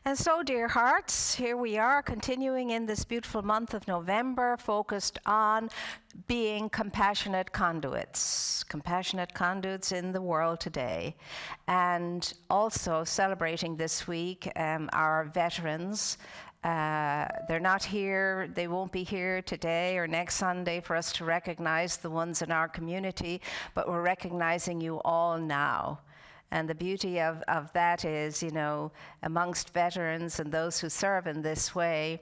And so, dear hearts, here we are continuing in this beautiful month of November, focused on being compassionate conduits in the world today. And also celebrating this week our veterans. They're not here, they won't be here today or next Sunday for us to recognize the ones in our community, but we're recognizing you all now. And the beauty of that is, you know, amongst veterans and those who serve in this way,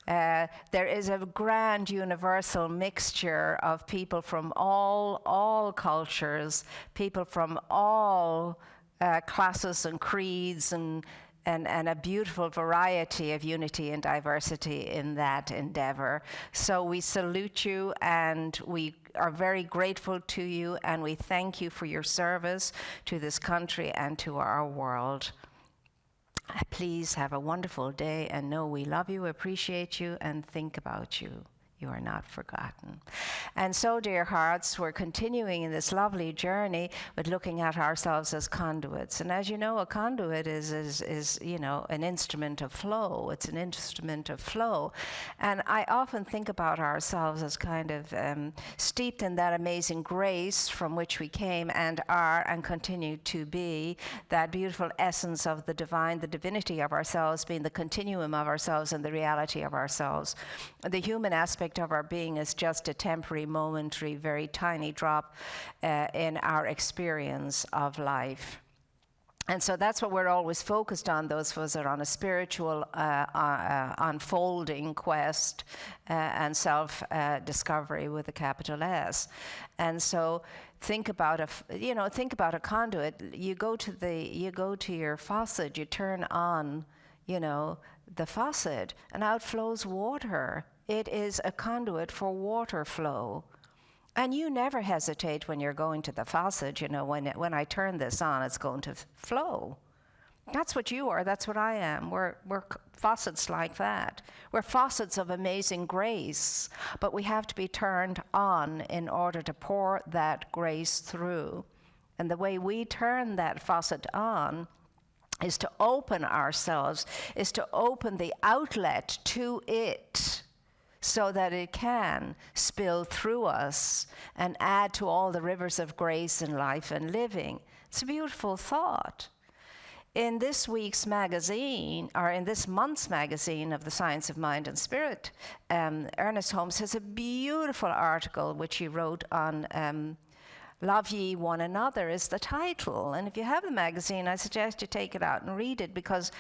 there is a grand universal mixture of people from all cultures, people from all classes and creeds, and a beautiful variety of unity and diversity in that endeavor. So we salute you, and we are very grateful to you, and we thank you for your service to this country and to our world. Please have a wonderful day, and know we love you, appreciate you, and think about you. You are not forgotten. And so, dear hearts, we're continuing in this lovely journey with looking at ourselves as conduits. And as you know, a conduit is you know, an instrument of flow. It's an instrument of flow. And I often think about ourselves as kind of steeped in that amazing grace from which we came and are and continue to be, that beautiful essence of the divine, the divinity of ourselves being the continuum of ourselves and the reality of ourselves. The human aspect of our being is just a temporary, momentary, very tiny drop in our experience of life. And so that's what we're always focused on, those of us that are on a spiritual unfolding quest and self-discovery with a capital S. And so think about a conduit. You go to your faucet, you turn on, you know, the faucet, and out flows water. It is a conduit for water flow. And you never hesitate when you're going to the faucet, you know, when I turn this on, it's going to flow. That's what you are, that's what I am. We're faucets like that. We're faucets of amazing grace, but we have to be turned on in order to pour that grace through. And the way we turn that faucet on is to open ourselves, is to open the outlet to it, so that it can spill through us and add to all the rivers of grace and life and living. It's a beautiful thought. In this week's magazine, or in this month's magazine of the Science of Mind and Spirit, Ernest Holmes has a beautiful article which he wrote on Love Ye One Another is the title. And if you have the magazine, I suggest you take it out and read it, because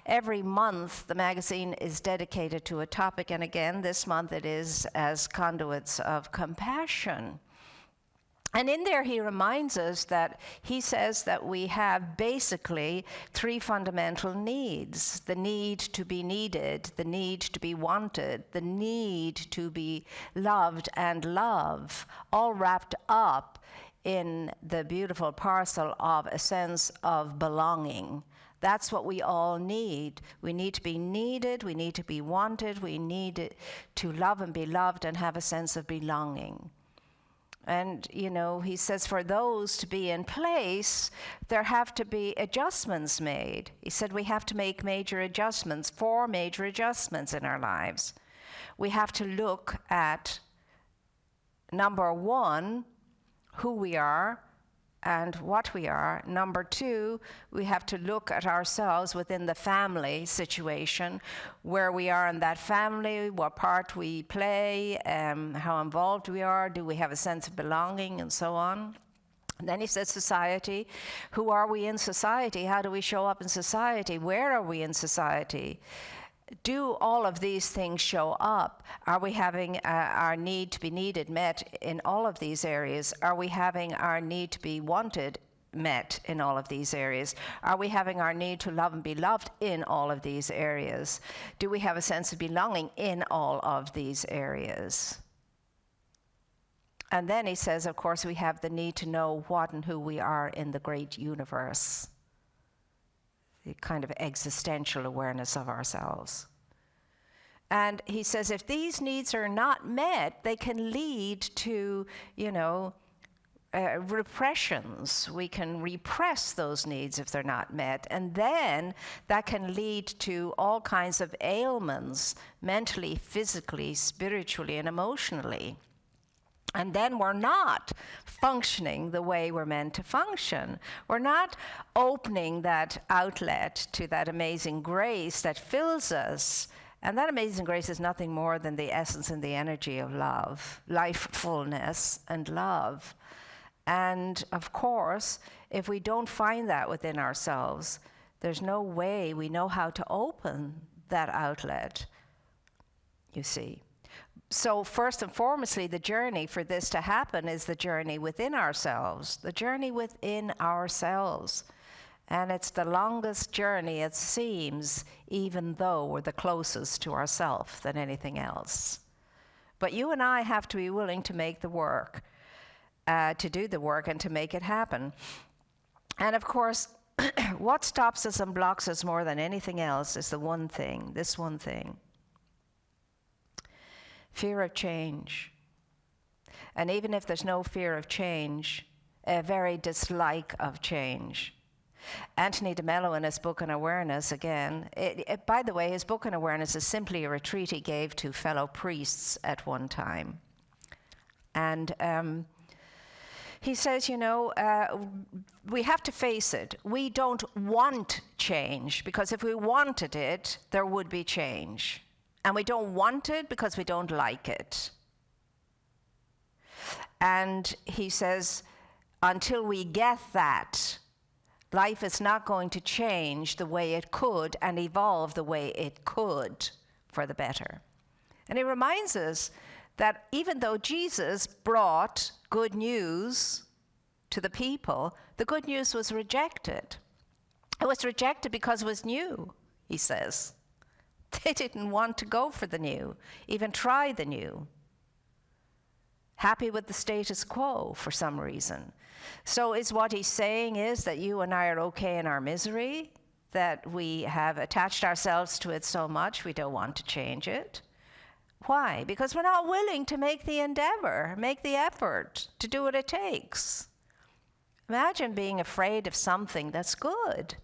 every month the magazine is dedicated to a topic. And again, this month it is as conduits of compassion. And in there he reminds us that he says that we have basically three fundamental needs: the need to be needed, the need to be wanted, the need to be loved and love, all wrapped up in the beautiful parcel of a sense of belonging. That's what we all need. We need to be needed, we need to be wanted, we need to love and be loved and have a sense of belonging. And, you know, he says for those to be in place, there have to be adjustments made. He said we have to make major adjustments, 4 major adjustments in our lives. We have to look at, number 1, who we are and what we are. Number 2, we have to look at ourselves within the family situation, where we are in that family, what part we play, how involved we are, do we have a sense of belonging, and so on. And then he says society. Who are we in society? How do we show up in society? Where are we in society? Do all of these things show up? Are we having our need to be needed met in all of these areas? Are we having our need to be wanted met in all of these areas? Are we having our need to love and be loved in all of these areas? Do we have a sense of belonging in all of these areas? And then he says, of course, we have the need to know what and who we are in the great universe. The kind of existential awareness of ourselves. And he says if these needs are not met, they can lead to, you know, repressions. We can repress those needs if they're not met. And then that can lead to all kinds of ailments, mentally, physically, spiritually, and emotionally. And then we're not functioning the way we're meant to function. We're not opening that outlet to that amazing grace that fills us. And that amazing grace is nothing more than the essence and the energy of love, life, fullness, and love. And of course, if we don't find that within ourselves, there's no way we know how to open that outlet, you see. So first and foremostly, the journey for this to happen is the journey within ourselves, the journey within ourselves. And it's the longest journey, it seems, even though we're the closest to ourselves than anything else. But you and I have to be willing to make the work, to do the work and to make it happen. And of course, what stops us and blocks us more than anything else is the one thing, this one thing. Fear of change. And even if there's no fear of change, a very dislike of change. Anthony DeMello, in his book on awareness, again, by the way, his book on awareness is simply a retreat he gave to fellow priests at one time. And he says, we have to face it. We don't want change, because if we wanted it, there would be change. And we don't want it because we don't like it. And he says, until we get that, life is not going to change the way it could and evolve the way it could for the better. And he reminds us that even though Jesus brought good news to the people, the good news was rejected. It was rejected because it was new, he says. They didn't want to go for the new, even try the new. Happy with the status quo for some reason. So is what he's saying is that you and I are okay in our misery, that we have attached ourselves to it so much we don't want to change it? Why? Because we're not willing to make the endeavor, make the effort to do what it takes. Imagine being afraid of something that's good.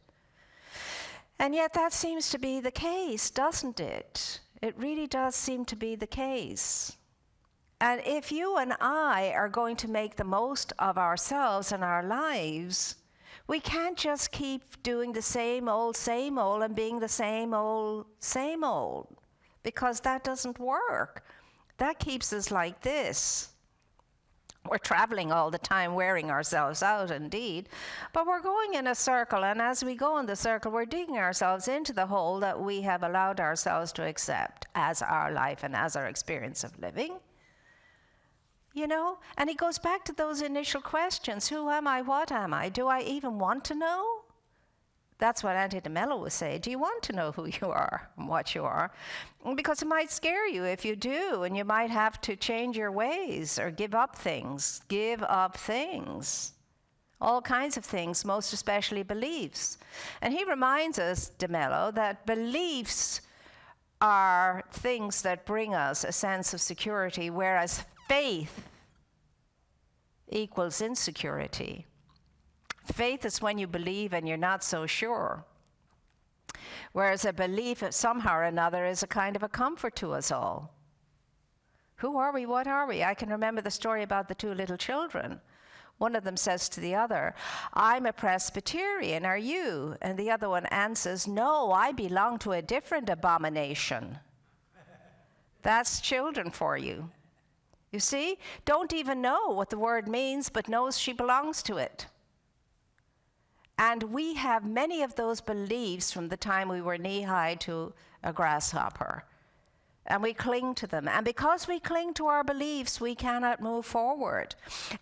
And yet that seems to be the case, doesn't it? It really does seem to be the case. And if you and I are going to make the most of ourselves and our lives, we can't just keep doing the same old, and being the same old, because that doesn't work. That keeps us like this. We're traveling all the time, wearing ourselves out, indeed, but we're going in a circle, and as we go in the circle, we're digging ourselves into the hole that we have allowed ourselves to accept as our life and as our experience of living. And he goes back to those initial questions. Who am I? What am I? Do I even want to know? That's what Anthony DeMello would say. Do you want to know who you are and what you are? Because it might scare you if you do, and you might have to change your ways or give up things. All kinds of things, most especially beliefs. And he reminds us, DeMello, that beliefs are things that bring us a sense of security, whereas faith equals insecurity. Faith is when you believe and you're not so sure. Whereas a belief somehow or another is a kind of a comfort to us all. Who are we? What are we? I can remember the story about the two little children. One of them says to the other, I'm a Presbyterian, are you? And the other one answers, no, I belong to a different abomination. That's children for you. You see, don't even know what the word means, but knows she belongs to it. And we have many of those beliefs from the time we were knee-high to a grasshopper. And we cling to them. And because we cling to our beliefs, we cannot move forward.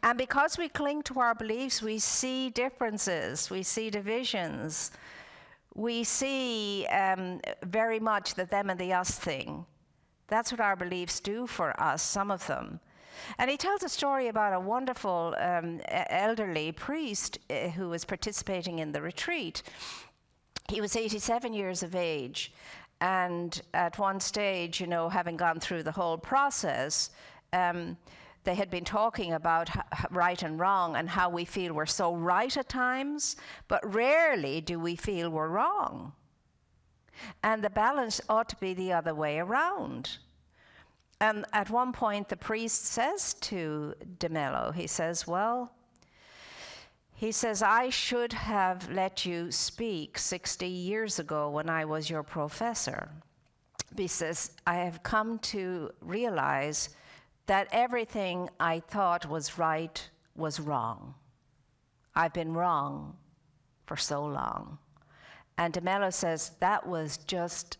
And because we cling to our beliefs, we see differences, we see divisions. We see very much the them and the us thing. That's what our beliefs do for us, some of them. And he tells a story about a wonderful elderly priest who was participating in the retreat. He was 87 years of age, and at one stage, having gone through the whole process, they had been talking about right and wrong and how we feel we're so right at times, but rarely do we feel we're wrong. And the balance ought to be the other way around. And at one point, the priest says to de Mello, he says, I should have let you speak 60 years ago when I was your professor. He says, I have come to realize that everything I thought was right was wrong. I've been wrong for so long. And de Mello says that was just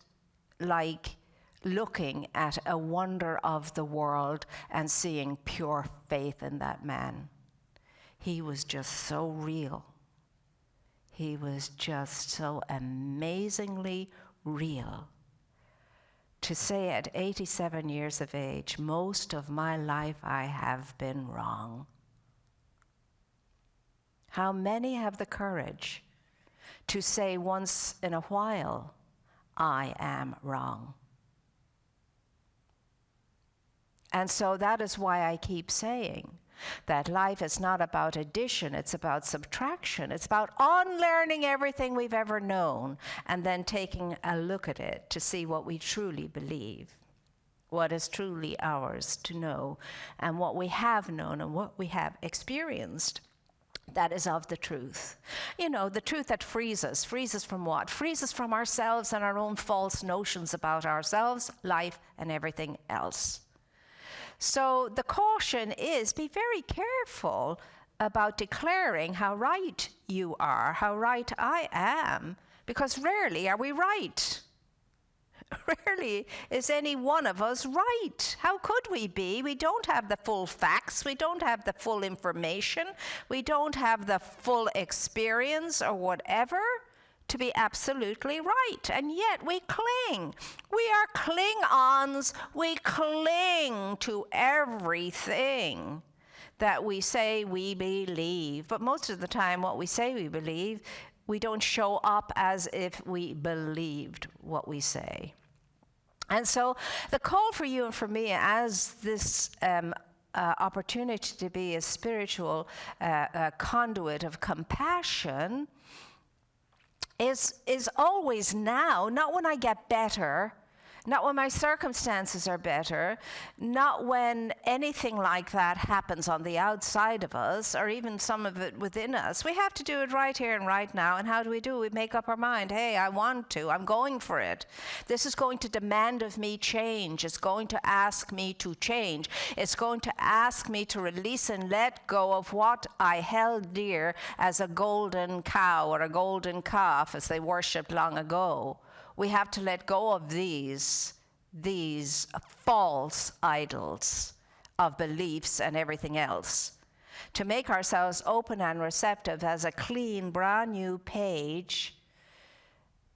like looking at a wonder of the world and seeing pure faith in that man. He was just so real. He was just so amazingly real. To say at 87 years of age, most of my life I have been wrong. How many have the courage to say once in a while, I am wrong? And so that is why I keep saying that life is not about addition, it's about subtraction. It's about unlearning everything we've ever known and then taking a look at it to see what we truly believe, what is truly ours to know, and what we have known and what we have experienced that is of the truth. You know, the truth that frees us. Frees us from what? Frees us from ourselves and our own false notions about ourselves, life, and everything else. So the caution is, be very careful about declaring how right you are, how right I am, because rarely are we right. Rarely is any one of us right. How could we be? We don't have the full facts. We don't have the full information. We don't have the full experience or whatever to be absolutely right. And yet we cling. We are cling-ons. We cling to everything that we say we believe. But most of the time what we say we believe, we don't show up as if we believed what we say. And so the call for you and for me as this opportunity to be a spiritual conduit of compassion is always now, not when I get better, not when my circumstances are better, not when anything like that happens on the outside of us, or even some of it within us. We have to do it right here and right now. And how do we do it? We make up our mind. Hey, I want to. I'm going for it. This is going to demand of me change. It's going to ask me to change. It's going to ask me to release and let go of what I held dear as a golden cow or a golden calf as they worshipped long ago. We have to let go of these false idols of beliefs and everything else to make ourselves open and receptive as a clean, brand new page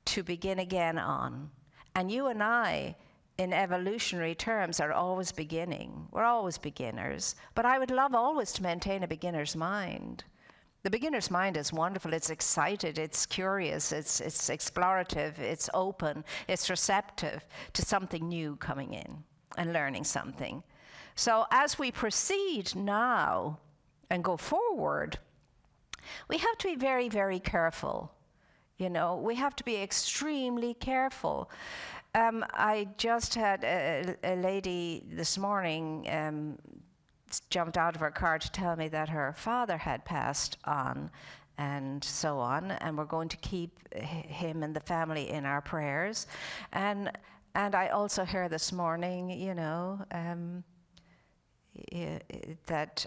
to begin again on. And you and I, in evolutionary terms, are always beginning. We're always beginners. But I would love always to maintain a beginner's mind. The beginner's mind is wonderful. It's excited, it's curious, it's explorative, it's open, it's receptive to something new coming in and learning something. So as we proceed now and go forward, we have to be very, very careful. You know, we have to be extremely careful. I just had a lady this morning jumped out of her car to tell me that her father had passed on and so on, and we're going to keep him and the family in our prayers. And I also hear this morning, you know, that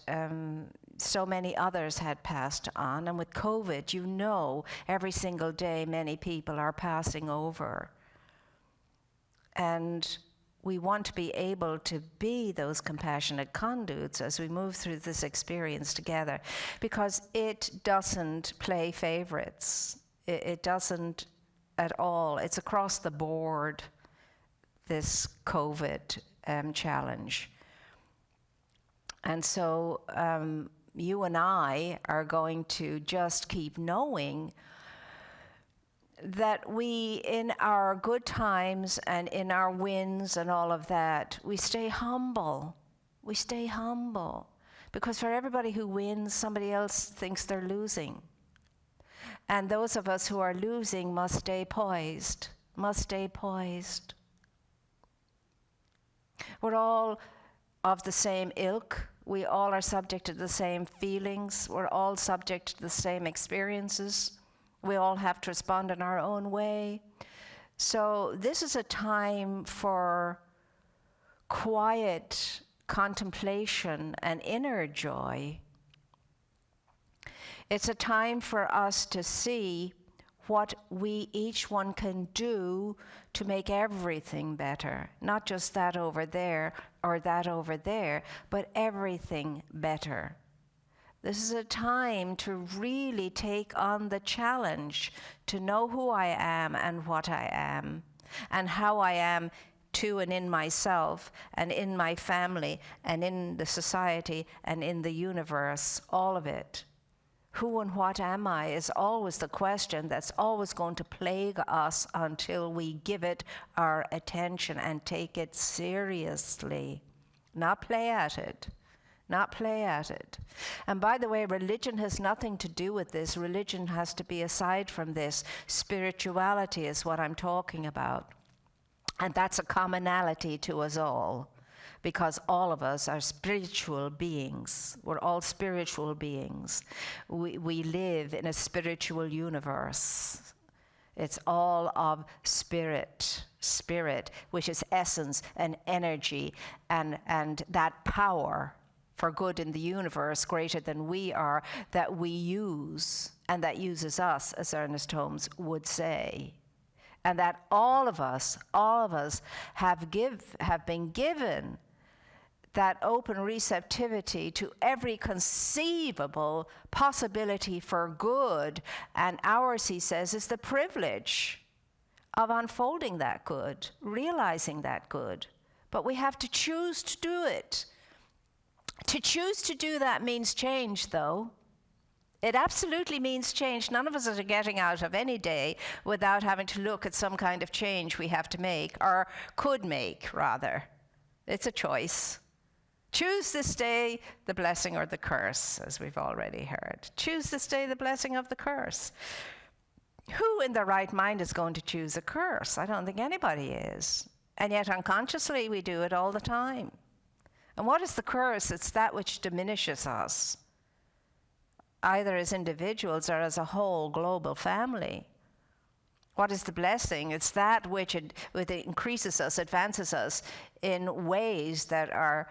so many others had passed on, and with COVID, you know, every single day many people are passing over. And we want to be able to be those compassionate conduits as we move through this experience together, because it doesn't play favorites. It doesn't at all. It's across the board, this COVID challenge. And so you and I are going to just keep knowing that we, in our good times and in our wins and all of that, we stay humble. We stay humble. Because for everybody who wins, somebody else thinks they're losing. And those of us who are losing must stay poised, must stay poised. We're all of the same ilk. We all are subject to the same feelings. We're all subject to the same experiences. We all have to respond in our own way. So this is a time for quiet contemplation and inner joy. It's a time for us to see what we each one can do to make everything better. Not just that over there or that over there, but everything better. This is a time to really take on the challenge to know who I am and what I am, and how I am to and in myself, and in my family, and in the society, and in the universe, all of it. Who and what am I is always the question that's always going to plague us until we give it our attention and take it seriously. Not play at it. Not play at it. And by the way, religion has nothing to do with this. Religion has to be aside from this. Spirituality is what I'm talking about. And that's a commonality to us all, because all of us are spiritual beings. We're all spiritual beings. We live in a spiritual universe. It's all of spirit, which is essence and energy and that power for good in the universe greater than we are, that we use and that uses us, as Ernest Holmes would say. And that all of us have been given that open receptivity to every conceivable possibility for good. And ours, he says, is the privilege of unfolding that good, realizing that good. But we have to choose to do it. To choose to do that means change, though. It absolutely means change. None of us are getting out of any day without having to look at some kind of change we have to make, or could make, rather. It's a choice. Choose this day the blessing or the curse, as we've already heard. Choose this day the blessing of the curse. Who in their right mind is going to choose a curse? I don't think anybody is. And yet unconsciously we do it all the time. And what is the curse? It's that which diminishes us, either as individuals or as a whole global family. What is the blessing? It's that which increases us, advances us in ways that are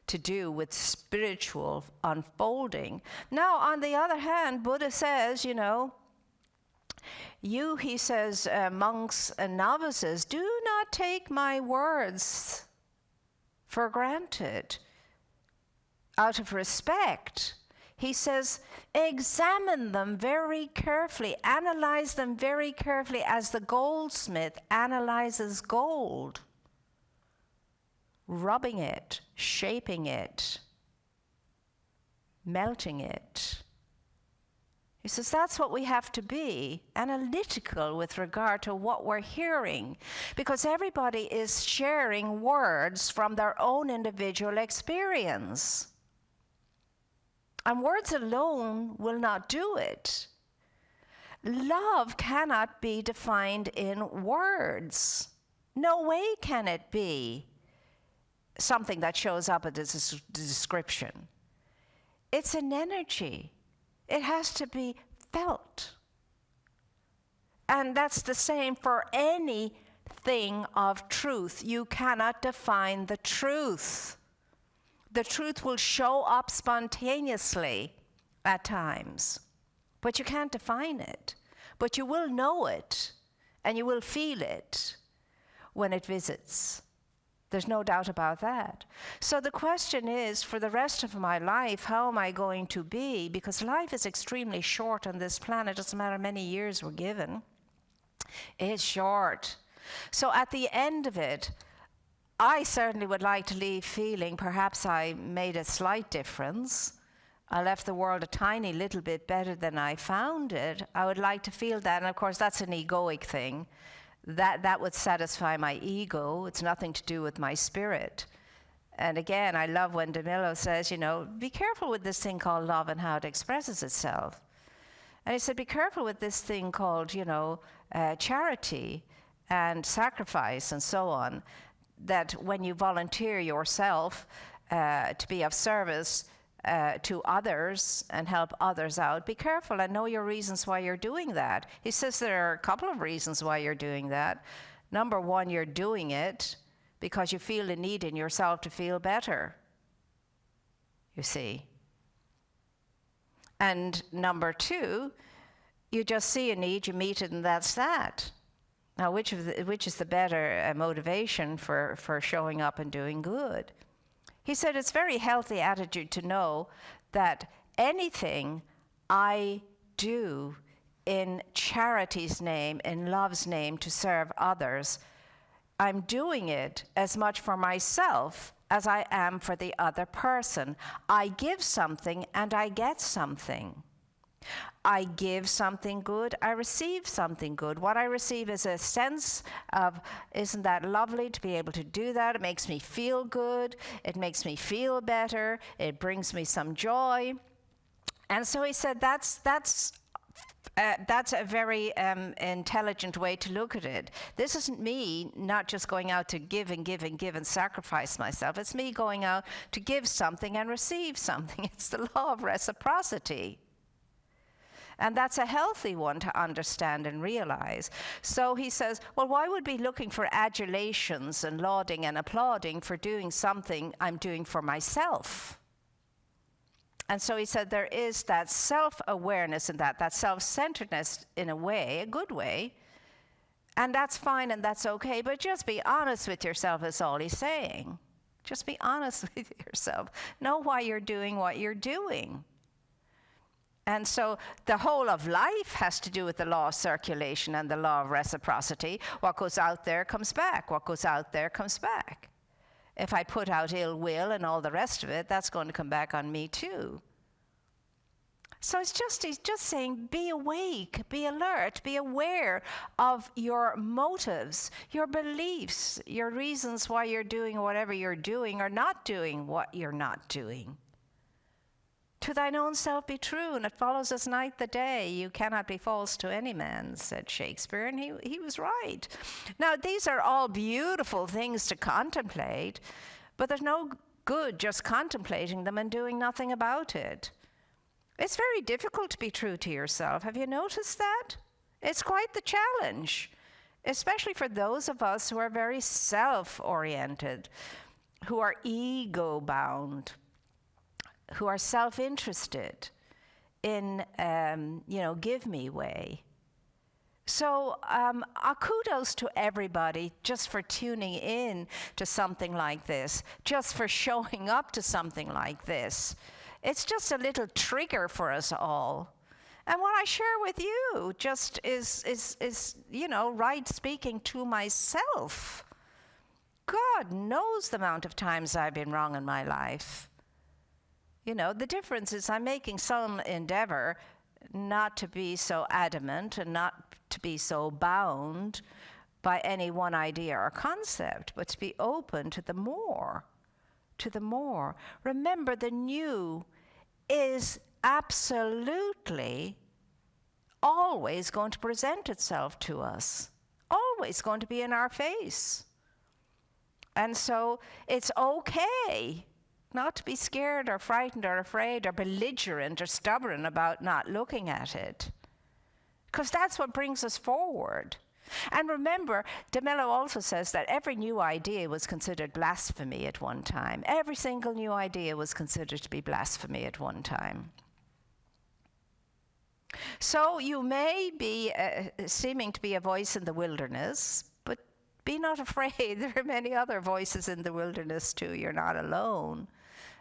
to do with spiritual unfolding. Now, on the other hand, Buddha says, he says, monks and novices, do not take my words for granted out of respect. He says, examine them very carefully, analyze them very carefully as the goldsmith analyzes gold, rubbing it, shaping it, melting it. He says that's what we have to be, analytical with regard to what we're hearing, because everybody is sharing words from their own individual experience. And words alone will not do it. Love cannot be defined in words. No way can it be something that shows up as a description. It's an energy. It has to be felt. And that's the same for anything of truth. You cannot define the truth. The truth will show up spontaneously at times, but you can't define it. But you will know it, and you will feel it when it visits. There's no doubt about that. So the question is, for the rest of my life, how am I going to be? Because life is extremely short on this planet. It doesn't matter how many years we're given. It's short. So at the end of it, I certainly would like to leave feeling perhaps I made a slight difference. I left the world a tiny little bit better than I found it. I would like to feel that, and of course that's an egoic thing. That would satisfy my ego. It's nothing to do with my spirit. And again, I love when DeMillo says, be careful with this thing called love and how it expresses itself. And he said, be careful with this thing called, charity and sacrifice and so on, that when you volunteer yourself to be of service to others and help others out, be careful and know your reasons why you're doing that. He says there are a couple of reasons why you're doing that. Number one, you're doing it because you feel the need in yourself to feel better, you see. And number two, you just see a need, you meet it, and that's that. Now, which is the better motivation for showing up and doing good? He said it's a very healthy attitude to know that anything I do in charity's name, in love's name, to serve others, I'm doing it as much for myself as I am for the other person. I give something and I get something. I give something good, I receive something good. What I receive is a sense of, isn't that lovely to be able to do that? It makes me feel good. It makes me feel better. It brings me some joy. And so he said that's a very intelligent way to look at it. This isn't me not just going out to give and give and give and sacrifice myself. It's me going out to give something and receive something. It's the law of reciprocity. And that's a healthy one to understand and realize. So he says, well, why would we be looking for adulations and lauding and applauding for doing something I'm doing for myself? And so he said there is that self-awareness in that self-centeredness in a way, a good way. And that's fine and that's okay, but just be honest with yourself is all he's saying. Just be honest with yourself. Know why you're doing what you're doing. And so the whole of life has to do with the law of circulation and the law of reciprocity. What goes out there comes back. What goes out there comes back. If I put out ill will and all the rest of it, that's going to come back on me too. So he's just saying, be awake, be alert, be aware of your motives, your beliefs, your reasons why you're doing whatever you're doing or not doing what you're not doing. To thine own self be true, and it follows us night the day. You cannot be false to any man, said Shakespeare, and he was right. Now, these are all beautiful things to contemplate, but there's no good just contemplating them and doing nothing about it. It's very difficult to be true to yourself. Have you noticed that? It's quite the challenge, especially for those of us who are very self-oriented, who are ego-bound, who are self-interested in, give me way. So kudos to everybody just for tuning in to something like this, just for showing up to something like this. It's just a little trigger for us all. And what I share with you just is right speaking to myself. God knows the amount of times I've been wrong in my life. The difference is I'm making some endeavor not to be so adamant and not to be so bound by any one idea or concept, but to be open to the more, Remember, the new is absolutely always going to present itself to us, always going to be in our face. And so it's okay not to be scared or frightened or afraid or belligerent or stubborn about not looking at it, because that's what brings us forward. And remember, DeMello also says that every new idea was considered blasphemy at one time. Every single new idea was considered to be blasphemy at one time. So you may be seeming to be a voice in the wilderness, but be not afraid. There are many other voices in the wilderness too. You're not alone.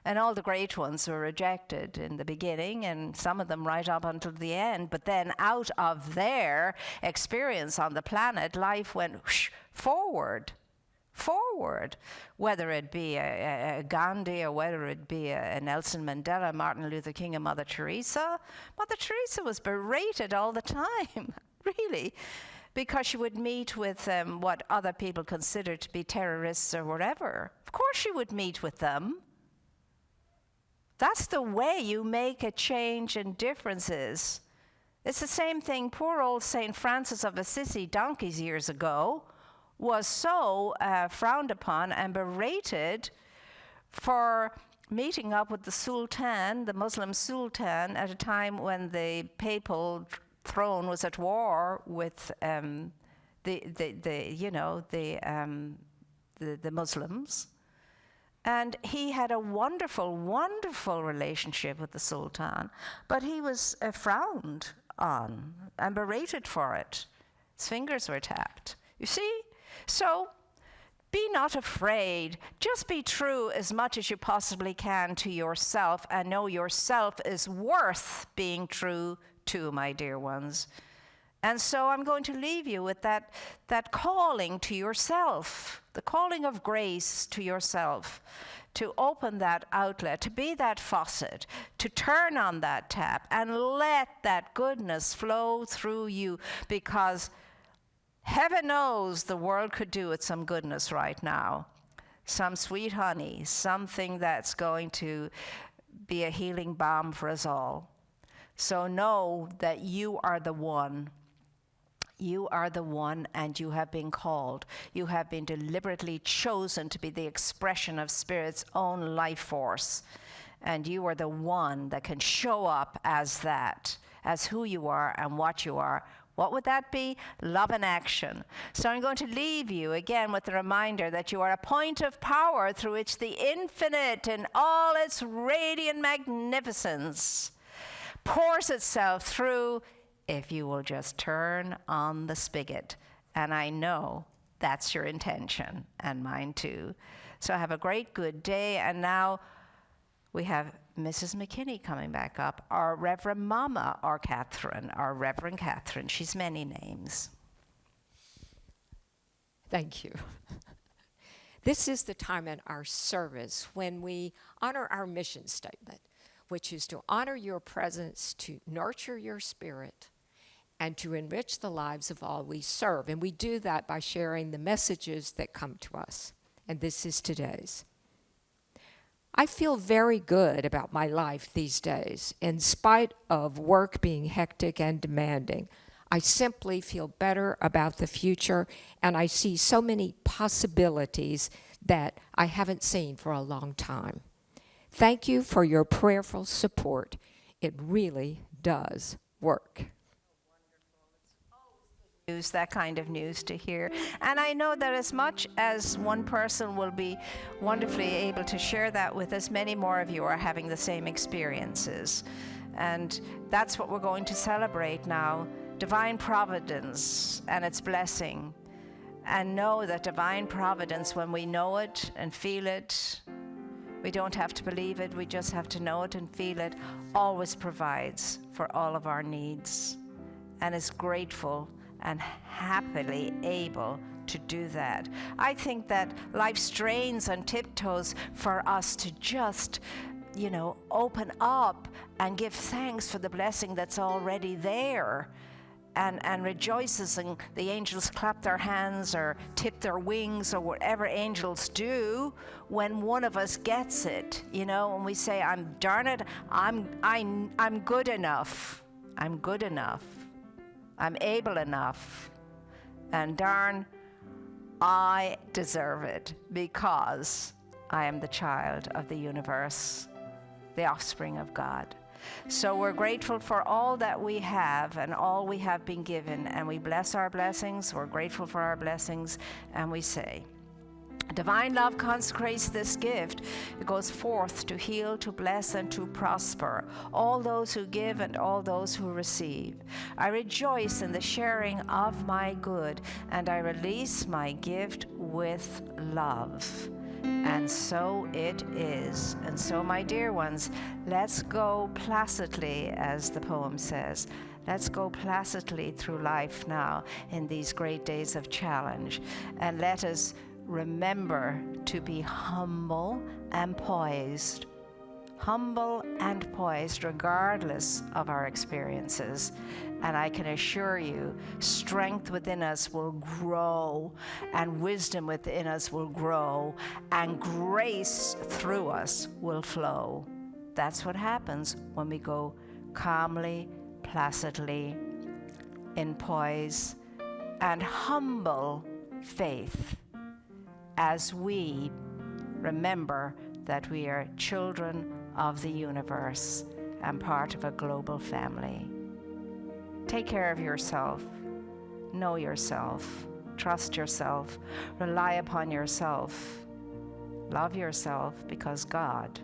And all the great ones were rejected in the beginning, and some of them right up until the end. But then out of their experience on the planet, life went forward. Whether it be a Gandhi or whether it be a Nelson Mandela, Martin Luther King, and Mother Teresa. Mother Teresa was berated all the time, really. because she would meet with what other people consider to be terrorists or whatever. Of course she would meet with them. That's the way you make a change in differences. It's the same thing. Poor old St. Francis of Assisi, donkeys years ago, was so frowned upon and berated for meeting up with the Sultan, the Muslim Sultan, at a time when the papal throne was at war with the Muslims. And he had a wonderful, wonderful relationship with the Sultan, but he was frowned on and berated for it. His fingers were tapped. You see? So be not afraid. Just be true as much as you possibly can to yourself, and know yourself is worth being true to, my dear ones. And so I'm going to leave you with that calling to yourself, the calling of grace to yourself, to open that outlet, to be that faucet, to turn on that tap and let that goodness flow through you, because heaven knows the world could do with some goodness right now, some sweet honey, something that's going to be a healing balm for us all. So know that you are the one. You are the one, and you have been called. You have been deliberately chosen to be the expression of Spirit's own life force. And you are the one that can show up as that, as who you are and what you are. What would that be? Love in action. So I'm going to leave you again with the reminder that you are a point of power through which the infinite in all its radiant magnificence pours itself through, if you will just turn on the spigot. And I know that's your intention, and mine too. So have a great good day. And now we have Mrs. McKinney coming back up, our Reverend Mama, our Catherine, our Reverend Catherine. She's many names. Thank you. This is the time in our service when we honor our mission statement, which is to honor your presence, to nurture your spirit, and to enrich the lives of all we serve. And we do that by sharing the messages that come to us. And this is today's. I feel very good about my life these days. In spite of work being hectic and demanding, I simply feel better about the future, and I see so many possibilities that I haven't seen for a long time. Thank you for your prayerful support. It really does work. That kind of news to hear. And I know that as much as one person will be wonderfully able to share that with us, many more of you are having the same experiences. And that's what we're going to celebrate now, Divine Providence and its blessing. And know that Divine Providence, when we know it and feel it, we don't have to believe it, we just have to know it and feel it, always provides for all of our needs and is grateful and happily able to do that. I think that life strains on tiptoes for us to just, open up and give thanks for the blessing that's already there, and rejoices, and the angels clap their hands or tip their wings or whatever angels do when one of us gets it, when we say, I'm good enough. I'm good enough. I'm able enough, and darn, I deserve it because I am the child of the universe, the offspring of God. So we're grateful for all that we have and all we have been given, and we bless our blessings, we're grateful for our blessings, and we say, Divine love consecrates this gift. It goes forth to heal, to bless, and to prosper all those who give and all those who receive. I rejoice in the sharing of my good, and I release my gift with love. And so it is. And so, my dear ones, let's go placidly, as the poem says. Let's go placidly through life now in these great days of challenge. And let us remember to be humble and poised, humble and poised regardless of our experiences. And I can assure you, strength within us will grow, and wisdom within us will grow, and grace through us will flow. That's what happens when we go calmly, placidly, in poise and humble faith, as we remember that we are children of the universe and part of a global family. Take care of yourself. Know yourself. Trust yourself. Rely upon yourself. Love yourself, because God,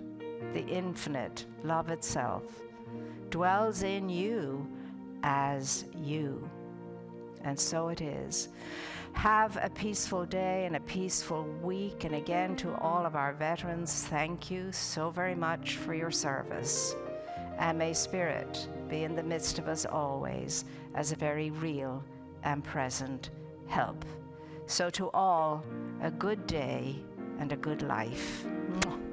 the infinite love itself, dwells in you as you. And so it is. Have a peaceful day and a peaceful week. And again, to all of our veterans, thank you so very much for your service. And may Spirit be in the midst of us always as a very real and present help. So to all, a good day and a good life. Mwah.